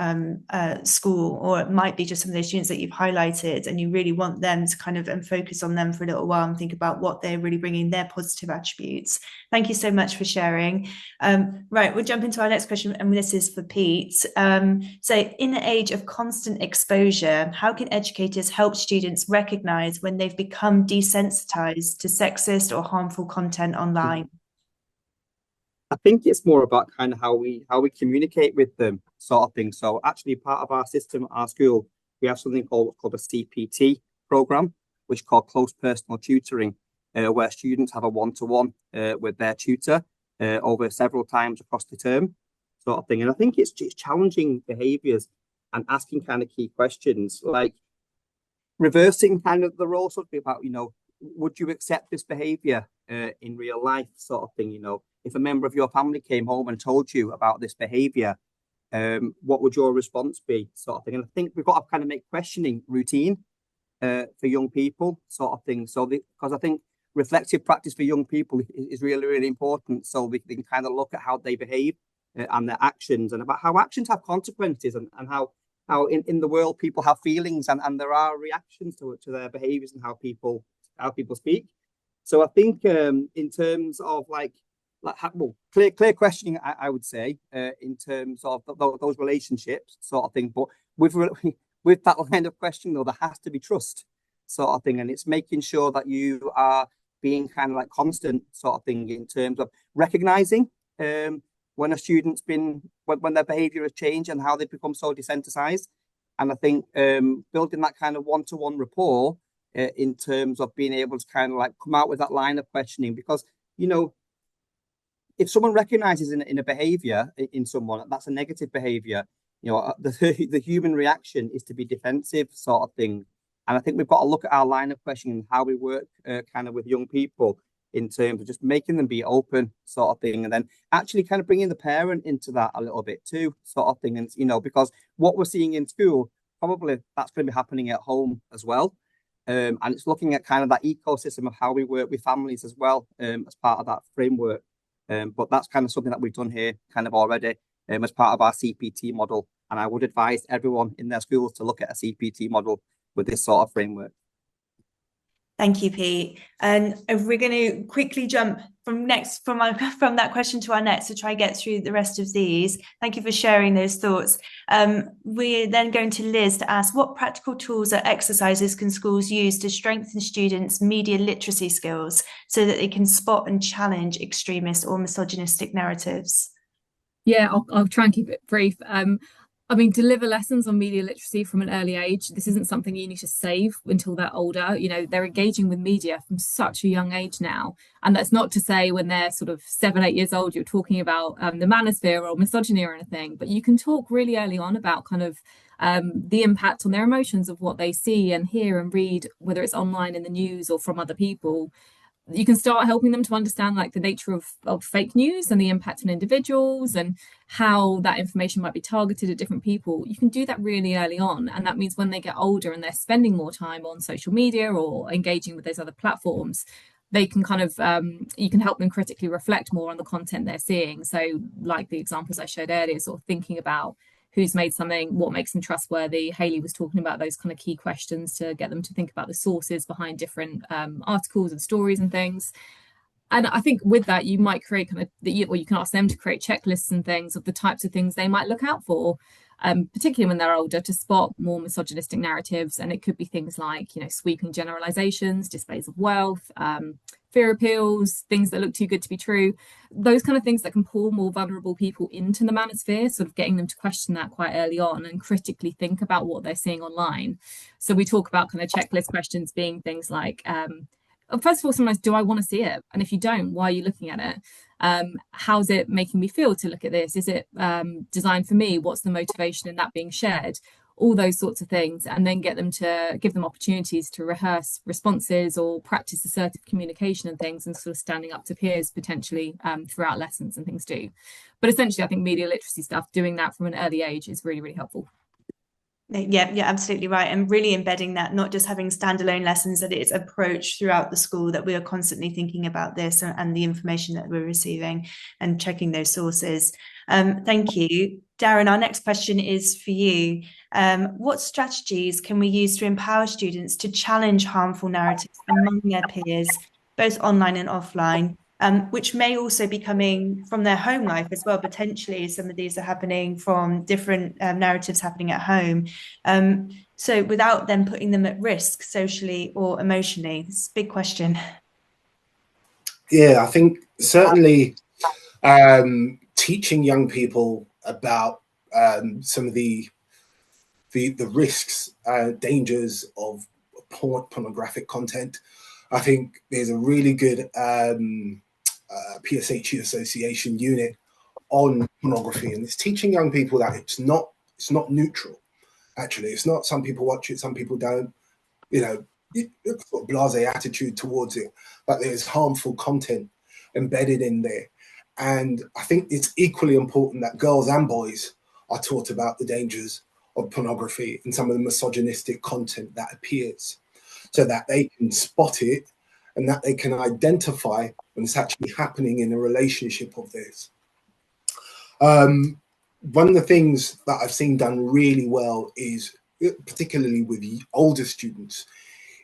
school, or it might be just some of those students that you've highlighted and you really want them to kind of focus on them for a little while and think about what they're really bringing, their positive attributes. Thank you so much for sharing. Right, we'll jump into our next question, and this is for Pete. So in the age of constant exposure, how can educators help students recognize when they've become desensitized to sexist or harmful content online? I think it's more about kind of how we communicate with them, sort of thing. So actually, part of our system at our school, we have something called a CPT program, which is called close personal tutoring, where students have a one-to-one with their tutor over several times across the term, sort of thing. And I think it's challenging behaviours and asking kind of key questions, like reversing kind of the role, sort of about, would you accept this behaviour in real life, sort of thing, If a member of your family came home and told you about this behaviour, what would your response be, sort of thing? And I think we've got to kind of make questioning routine for young people, sort of thing. So because I think reflective practice for young people is really, really important. So they can kind of look at how they behave and their actions, and about how actions have consequences, and how in the world people have feelings and there are reactions to their behaviours and how people speak. So I think in terms of clear questioning, I would say, in terms of those relationships, sort of thing. But with that kind of question, though, there has to be trust, sort of thing. And it's making sure that you are being kind of like constant, sort of thing, in terms of recognizing when a student's when their behavior has changed and how they become so desensitized. And I think building that kind of one-to-one rapport in terms of being able to kind of like come out with that line of questioning, because, if someone recognizes in a behavior in someone that's a negative behavior, the human reaction is to be defensive, sort of thing. And I think we've got to look at our line of questioning and how we work kind of with young people in terms of just making them be open, sort of thing, and then actually kind of bringing the parent into that a little bit too, sort of thing. And because what we're seeing in school, probably that's going to be happening at home as well. And it's looking at kind of that ecosystem of how we work with families as well, as part of that framework. But that's kind of something that we've done here kind of already as part of our CPT model. And I would advise everyone in their schools to look at a CPT model with this sort of framework. Thank you, Pete. And we're going to quickly jump from that question to our next to try and get through the rest of these. Thank you for sharing those thoughts. We're then going to Liz to ask, what practical tools or exercises can schools use to strengthen students' media literacy skills so that they can spot and challenge extremist or misogynistic narratives? Yeah, I'll try and keep it brief. I mean, deliver lessons on media literacy from an early age. This isn't something you need to save until they're older. You know, they're engaging with media from such a young age now. And that's not to say when they're sort of 7, 8 years old, you're talking about the manosphere or misogyny or anything, but you can talk really early on about kind of the impact on their emotions of what they see and hear and read, whether it's online in the news or from other people. You can start helping them to understand like the nature of fake news and the impact on individuals and how that information might be targeted at different people. You can do that really early on. And that means when they get older and they're spending more time on social media or engaging with those other platforms, they can kind of, you can help them critically reflect more on the content they're seeing. So like the examples I showed earlier, sort of thinking about who's made something, what makes them trustworthy. Hayley was talking about those kind of key questions to get them to think about the sources behind different articles and stories and things. And I think with that, you might create kind of, or you can ask them to create checklists and things of the types of things they might look out for, particularly when they're older, to spot more misogynistic narratives. And it could be things like, you know, sweeping generalizations, displays of wealth, fear appeals, things that look too good to be true, those kind of things that can pull more vulnerable people into the manosphere, sort of getting them to question that quite early on and critically think about what they're seeing online. So we talk about kind of checklist questions being things like, first of all, sometimes, do I want to see it? And if you don't, why are you looking at it? How's it making me feel to look at this? Is it designed for me? What's the motivation in that being shared? All those sorts of things, and then get them to give them opportunities to rehearse responses or practice assertive communication and things, and sort of standing up to peers potentially throughout lessons and things too. But essentially, I think media literacy stuff, doing that from an early age is really, really helpful. Yeah, you're absolutely right. And really embedding that, not just having standalone lessons, that it's approached throughout the school, that we are constantly thinking about this and the information that we're receiving and checking those sources. Thank you. Darren, our next question is for you. What strategies can we use to empower students to challenge harmful narratives among their peers, both online and offline? Which may also be coming from their home life as well. Potentially, some of these are happening from different narratives happening at home. So without them putting them at risk socially or emotionally. It's a big question. Yeah, I think certainly teaching young people about some of the risks, dangers of pornographic content. I think there's a really good PSHE association unit on pornography, and it's teaching young people that it's not neutral. Actually, it's not, some people watch it, some people don't, you know, sort of blasé attitude towards it, but there's harmful content embedded in there. And I think it's equally important that girls and boys are taught about the dangers of pornography and some of the misogynistic content that appears, so that they can spot it and that they can identify when it's actually happening in a relationship of theirs. One of the things that I've seen done really well is, particularly with older students,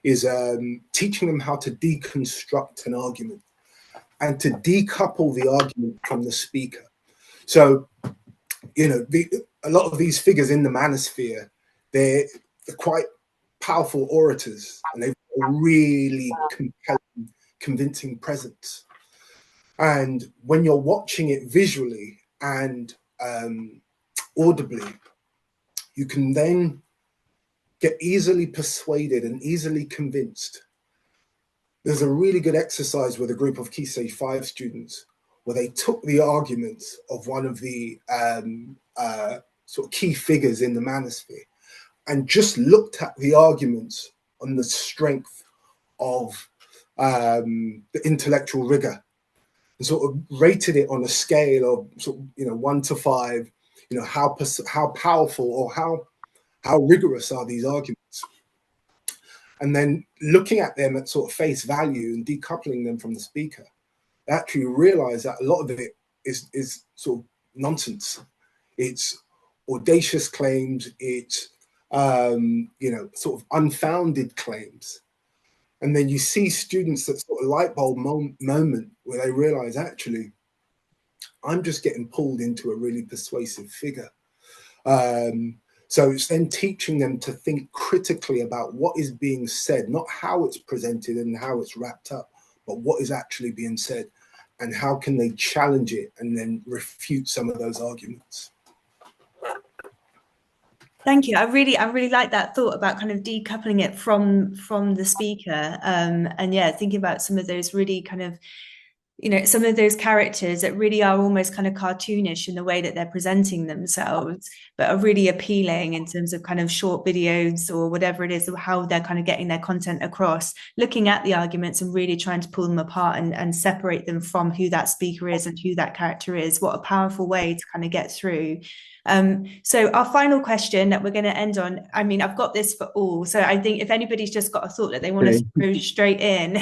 is teaching them how to deconstruct an argument and to decouple the argument from the speaker. So, you know, a lot of these figures in the manosphere, they're quite powerful orators, and they've got a really compelling, convincing presence. And when you're watching it visually and audibly, you can then get easily persuaded and easily convinced. There's a really good exercise with a group of Key Stage 5 students where they took the arguments of one of the sort of key figures in the manosphere and just looked at the arguments on the strength of the intellectual rigor, and sort of rated it on a scale of sort of, you know, 1 to 5, you know, how powerful or how rigorous are these arguments, and then looking at them at sort of face value and decoupling them from the speaker. They actually realize that a lot of it is sort of nonsense. It's audacious claims. It's you know, sort of unfounded claims. And then you see students that sort of light bulb moment where they realize, actually, I'm just getting pulled into a really persuasive figure. So it's then teaching them to think critically about what is being said, not how it's presented and how it's wrapped up, but what is actually being said, and how can they challenge it and then refute some of those arguments. Thank you. I really like that thought about kind of decoupling it from the speaker. And yeah, thinking about some of those really kind of, some of those characters that really are almost kind of cartoonish in the way that they're presenting themselves, but are really appealing in terms of kind of short videos or whatever it is, or how they're kind of getting their content across, looking at the arguments and really trying to pull them apart and separate them from who that speaker is and who that character is. What a powerful way to kind of get through. So our final question that we're going to end on, I mean, I've got this for all. So I think if anybody's just got a thought that they want to go straight in.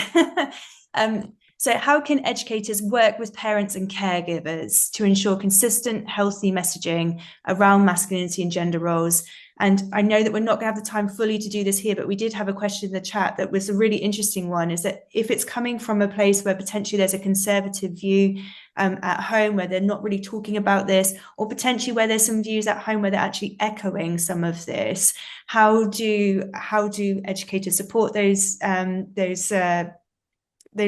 So how can educators work with parents and caregivers to ensure consistent, healthy messaging around masculinity and gender roles? And I know that we're not going to have the time fully to do this here, but we did have a question in the chat that was a really interesting one, is that if it's coming from a place where potentially there's a conservative view at home, where they're not really talking about this, or potentially where there's some views at home where they're actually echoing some of this, how do educators support those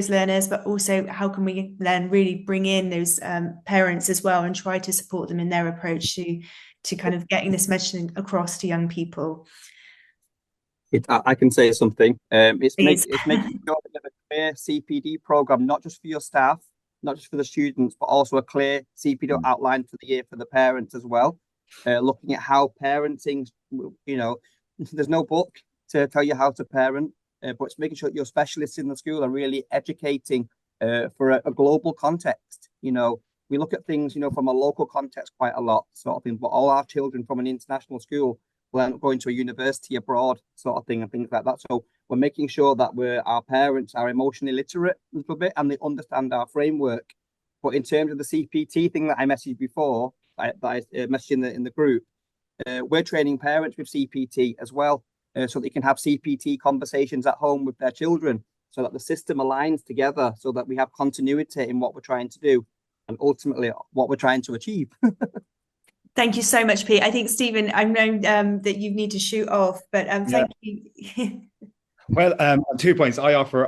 learners, but also how can we then really bring in those parents as well and try to support them in their approach to kind of getting this messaging across to young people? I can say something. It's making sure that a clear CPD program, not just for your staff, not just for the students, but also a clear CPD outline for the year for the parents as well. Looking at how parenting, there's no book to tell you how to parent. But it's making sure your specialists in the school are really educating for a global context. We look at things, from a local context quite a lot, sort of thing. But all our children from an international school will end up going to a university abroad, sort of thing, and things like that. So we're making sure that our parents are emotionally literate a little bit and they understand our framework. But in terms of the CPT thing that I messaged before, that I messaged in the group, we're training parents with CPT as well. So they can have CPT conversations at home with their children, so that the system aligns together, so that we have continuity in what we're trying to do and ultimately what we're trying to achieve. Thank you so much, Pete. I think, Stephen, I know that you need to shoot off, but thank you. Well, 2 points. I offer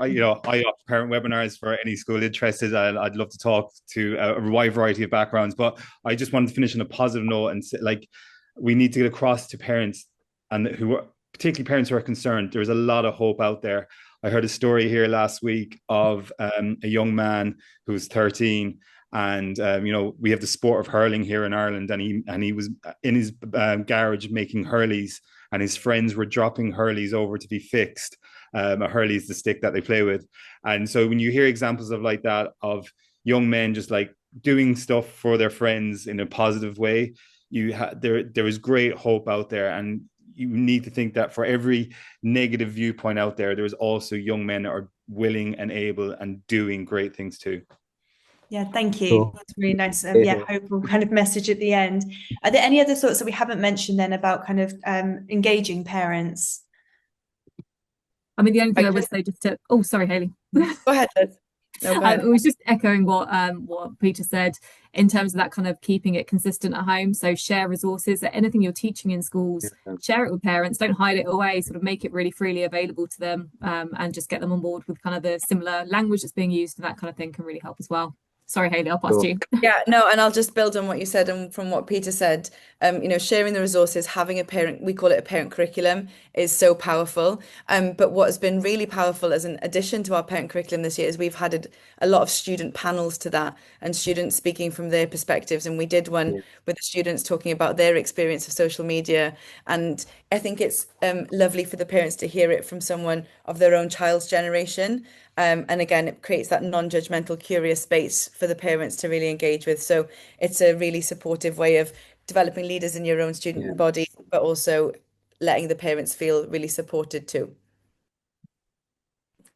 parent webinars for any school interested. I'd love to talk to a wide variety of backgrounds, but I just wanted to finish on a positive note and say, we need to get across to parents, and particularly parents who are concerned. There's a lot of hope out there. I heard a story here last week of a young man who's 13, and we have the sport of hurling here in Ireland, and he was in his garage making hurleys, and his friends were dropping hurleys over to be fixed. A hurley is the stick that they play with, and so when you hear examples of like that, of young men just like doing stuff for their friends in a positive way, there is great hope out there. And you need to think that for every negative viewpoint out there, there's also young men that are willing and able and doing great things too. Yeah, thank you. That's really nice. Hopeful kind of message at the end. Are there any other thoughts that we haven't mentioned then about kind of engaging parents? I mean, the only thing I would say sorry, Hayley. Go ahead, Liz. No, go ahead. It was just echoing what Peter said in terms of that kind of keeping it consistent at home. So share resources. Anything you're teaching in schools, share it with parents. Don't hide it away. Sort of make it really freely available to them, and just get them on board with kind of the similar language that's being used, and that kind of thing can really help as well. Sorry, Hayley, I'll pass to you. Yeah, no, and I'll just build on what you said and from what Peter said. Sharing the resources, having a parent, we call it a parent curriculum, is so powerful. But what has been really powerful as an addition to our parent curriculum this year is we've had a lot of student panels to that, and students speaking from their perspectives. And we did one with the students talking about their experience of social media. And I think it's lovely for the parents to hear it from someone of their own child's generation. And again, it creates that non-judgmental, curious space for the parents to really engage with. So it's a really supportive way of developing leaders in your own student body, but also letting the parents feel really supported too.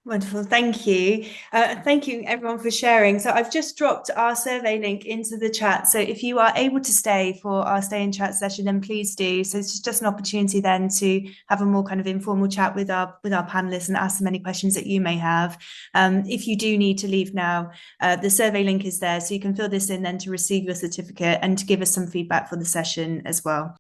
Wonderful, thank you. Thank you everyone for sharing. So I've just dropped our survey link into the chat. So if you are able to stay for our stay in chat session, then please do. So it's just an opportunity then to have a more kind of informal chat with our panelists and ask them any questions that you may have. If you do need to leave now, the survey link is there, so you can fill this in then to receive your certificate and to give us some feedback for the session as well.